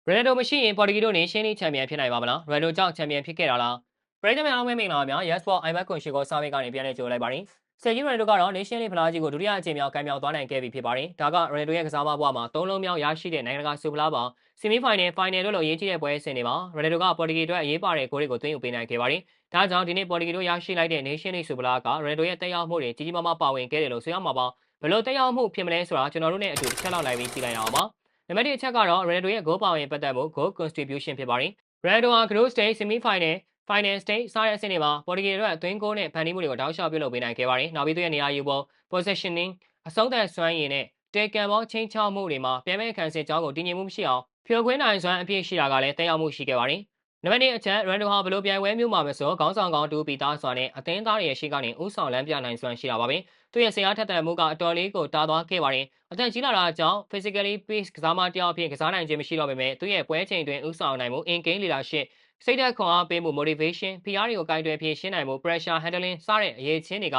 ရိုနယ်ဒိုမရှိရင်ပေါ်တူဂီတို့နေရှင်းလင်းချန်ပီယံဖြစ်နိုင်ပါမလားရိုနယ်ဒိုကြောင့်ချန်ပီယံဖြစ်ခဲ့တာလားပရိသတ်များအားလုံးပဲမင်္ဂလာပါများ Yes for iMac ကွန်ရှိကိုစာမေးကနေပြန်လည်ကြိုလိုက်ပါတယ်ဆယ်ကြီးရိုနယ်ဒိုကတော့နေရှင်းလင်းဖလားကြီးကိုဒုတိယအကြိမ်မြောက်ကံမြောက်သွားနိုင်ခဲ့ပြီဖြစ်ပါတယ်ဒါကရိုနယ်ဒိုရဲ့ကစားမဘွားမှာ၃လုံးမြောက်ရရှိတဲ့နိုင်ငံတကာဆူဖလားပါဆီမီဖိုင်နယ်ဖိုင်နယ်တို့လိုအရေးကြီးတဲ့ပွဲစဉ်တွေမှာရိုနယ်ဒိုကပေါ်တူဂီအတွက်အရေးပါတဲ့ဂိုးတွေကိုသွင်းယူပေးနိုင်ခဲ့ပါတယ်ဒါကြောင့်ဒီနေ့ပေါ်တူဂီတို့ရရှိလိုက်တဲ့နေရှင်းလင်းဆူဖလားကရိုနယ်ဒိုရဲ့တက်ရောက်မှုတွေကြီးကြီးမားမားပါဝင်ခဲ့တယ်လို့ဆိုရမှာပါဘယ်လိုတက်ရောက်မှုဖြစ်မလဲဆိုတာကျွန်တော်တို့နဲ့အတူတစ်ချက်လောက်လိုက်ပြီးကြည့်လိုက်အောင်ပါနံပါတ်1အချက်ကတော့ Ronaldo ရဲ့ goal ပါဝင်ပတ်သက်မှု goal contribution ဖြစ်ပါတယ်။ Ronaldo ဟာ group stage semi final final stage စတဲ့အဆင့်တွေမှာပေါ်တူဂီအတွက်အသွင်းဂိုးနဲ့ဖန်တီးမှုတွေကိုတောက်လျှောက်ပြုလုပ်ပေးနိုင်ခဲ့ပါတယ်။နောက်ပြီးသူရဲ့နေရာယူပုံ positioning အဆုံးသတ်စွမ်းရည်နဲ့တေကန်ပေါင်းချင်းချောက်မှုတွေမှာပြန်မဲ့ခံစစ်ကြောင်းကိုတည်ငြိမ်မှုမရှိအောင်ဖြိုခွင်းနိုင်စွမ်းအပြည့်ရှိတာကလည်းတက်ရောက်မှုရှိခဲ့ပါတယ်။နံပါတ်2အချက် Ronaldo ဟာဘယ်လိုပြိုင်ပွဲမျိုးမှာမဆိုခေါင်းဆောင်ကောင်းတူပြီးသားစွာနဲ့အသင်းသားတွေရဲ့ရှေ့ကနေဥဆောင်လမ်းပြနိုင်စွမ်းရှိတာပါပဲ။သူရဲ့ဆရာထက်သန်မှုကအတော်လေးကိုတာသွားခဲ့ပါတယ်။အသက်ကြီးလာတာကြောင့် physically pace ကစားမတယောက်အဖြစ်ကစားနိုင်ခြင်းမရှိတော့ပေမဲ့သူရဲ့ပွဲချိန်တွင်ဥဆောင်နိုင်မှု in game leadership စိတ်ဓာတ်ခွန်အားပေးမှု motivation ဖိအားတွေကိုကင်တွယ်ဖြေရှင်းနိုင်မှု pressure handling စတဲ့အရေးချင်းတွေက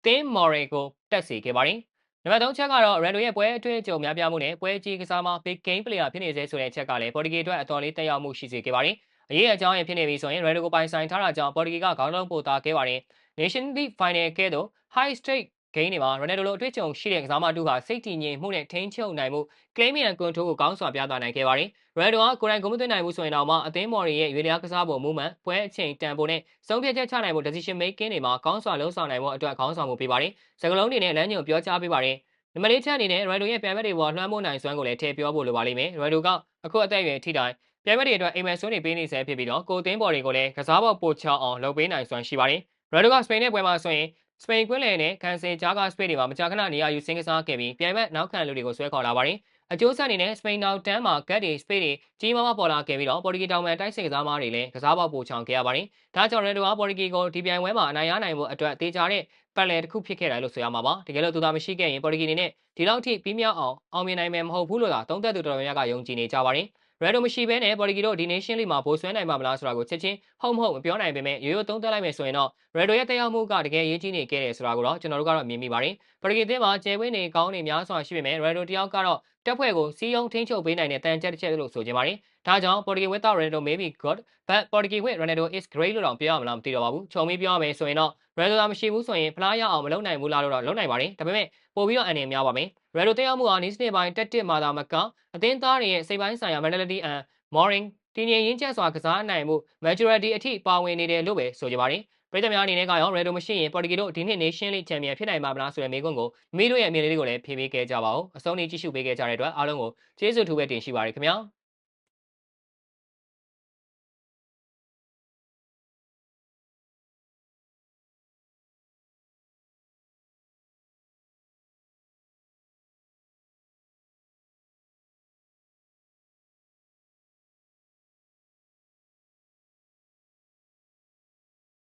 team moral ကိုတက်စေခဲ့ပါတယ်။နံပါတ်3ချက်ကတော့ Rando ရဲ့ပွဲအတွေ့အကြုံများပြားမှုနဲ့ပွဲကြီးကစားမ big game player ဖြစ်နေစေဆိုတဲ့အချက်ကလည်းပေါ်တူဂီအတွက်အတော်လေးတက်ရောက်မှုရှိစေခဲ့ပါတယ်။အရေးအကြောင်းရဖြစ်နေပြီဆိုရင် Rando ကိုပိုင်ဆိုင်ထားတာကြောင့်ပေါ်တူဂီကခေါင်းလုံးပိုသားခဲ့ပါတယ်။ Nation League Final ကဲတော့ high stake ဂိမ်းတွေမှာ Ronaldo လိုအတွေ့အကြုံရှိတဲ့ကစားမတူဟာစိတ်တည်ငြိမ်မှုနဲ့ထိန်းချုပ်နိုင်မှု claim and control ကိုကောင်းစွာပြသနိုင်ခဲ့ပါတယ်။ Ronaldo ကကိုယ်တိုင်ဂုဏ်မသွင်းနိုင်မှုဆိုရင်တော့မှအသင်းမော်ရီရဲ့ရွေလျားကစားပုံ movement ပွဲအချိန်တန်ဖိုးနဲ့ဆုံးဖြတ်ချက်ချနိုင်မှု decision making တွေမှာကောင်းစွာလှုပ်ဆောင်နိုင်မှုအတွက်ခေါင်းဆောင်မှုပေးပါတယ်။စကလုံးတွေနဲ့လမ်းညွှန်ပြောကြားပေးပါတယ်။နံပါတ်၄ချက်အနေနဲ့ Ronaldo ရဲ့ပြိုင်ဘက်တွေပေါ်လွှမ်းမိုးနိုင်စွမ်းကိုလည်းထည့်ပြောဖို့လိုပါလိမ့်မယ်။ Ronaldo ကအခုအသက်အရွယ်ထိတိုင်ပြိုင်ဘက်တွေအတွက်အိမ်မက်ဆွန်းတွေပေးနေဆဲဖြစ်ပြီးတော့ကိုအသင်းပေါ်တွေကိုလည်းကစားပေါ်ပိုချောင်းအောင်လုပ်ပေးနိုင်စွမ်းရှိပါတယ်။ Ronaldo ကစပိန်နဲ့ပွဲမှာဆိုရင်စပိန်ကွင်းလယ်နဲ့ကန်ဆယ်ဂျာကစပိတ်တွေမှာမကြာခဏနေရာယူစင်းကစားခဲ့ပြီးပြိုင်ဘက်နောက်ခံလူတွေကိုဆွဲခေါ်လာပါတယ်။အကျိုးဆက်အနေနဲ့စပိန်နောက်တန်းမှာဂတ်တွေစပိတ်တွေကြီးမားမားပေါ်လာခဲ့ပြီးတော့ပေါ်တူဂီတောင်ပန်တိုက်စစ်ကစားမားတွေလည်းကစားပေါက်ပိုချောင်ခဲ့ရပါတယ်။ဒါကြောင့် Ronaldo ကပေါ်တူဂီကိုဒီပြိုင်ပွဲမှာအနိုင်ရနိုင်မှုအတွက်တေချာတဲ့ပတ်လည်တစ်ခုဖြစ်ခဲ့တယ်လို့ဆိုရမှာပါ။တကယ်လို့သူသာမရှိခဲ့ရင်ပေါ်တူဂီအနေနဲ့ဒီလောက်ထိပြီးမြောက်အောင်မြင်နိုင်မယ်မဟုတ်ဘူးလို့သာသုံးသပ်သူတော်တော်များများကယုံကြည်နေကြပါတယ်။ Ronaldo မရှိဘဲနဲ့ပေါ်တူဂီတို့ဒီ Nation League မှာဘိုးဆွဲနိုင်မှာမလားဆိုတာကိုချက်ချင်းဟုတ်မဟုတ်မပြောနိုင်ပေမဲ့ရိုးရိုးသုံးသပ်လိုက်မယ်ဆိုရင်တော့ Ronaldo ရဲ့တက်ရောက်မှုကတကယ်အရေးကြီးနေခဲ့တယ်ဆိုတာကိုတော့ကျွန်တော်တို့ကတော့မြင်မိပါတယ်။ပေါ်တူဂီအသင်းမှာကျယ်ဝန်းနေကောင်းနေများစွာရှိပေမဲ့ Ronaldo တယောက်ကတော့တက်ဖွဲ့ကိုစီးယုံထိန်းချုပ်ပေးနိုင်တဲ့တန်ချက်တစ်ချက်လို့ဆိုချင်ပါတယ်။ဒါကြောင့် Portugal without Ronaldo may be good but Portugal with Ronaldo is great လို့တော့ပြောရမလားမသိတော့ပါဘူး။ခြုံပြီးပြောရမယ်ဆိုရင်တော့ Ronaldo သာမရှိဘူးဆိုရင်ဖလားရအောင်မလုပ်နိုင်ဘူးလားလို့တော့လုပ်နိုင်ပါတယ်။ဒါပေမဲ့ပို့ပြီးတော့အနေများပါမယ်။ Ronaldo တက်ရောက်မှုဟာနီးစနစ်ပိုင်းတက်တစ်မှာသာမကအသင်းသားတွေရဲ့စိတ်ပိုင်းဆိုင်ရာ mentality and moral တည်ငြိမ်ရင်းချက်စွာကစားနိုင်မှု maturity အထိပါဝင်နေတယ်လို့ပဲဆိုကြပါတယ်။ပြည်သူများအနေနဲ့ကရော Ronaldo မရှိရင်ပေါ်တူဂီတို့ဒီနှစ် Nation League ချန်ပီယံဖြစ်နိုင်ပါမလားဆိုတဲ့မေးခွန်းကိုမိမိတို့ရဲ့အမြင်လေးတွေကိုလည်းဖြေပေးခဲ့ကြပါဦး။အဆုံးထိကြည့်ရှုပေးခဲ့ကြတဲ့အတွက်အားလုံးကိုကျေးဇူးထူးပဲတင်ရှိပါတယ်ခင်ဗျာ။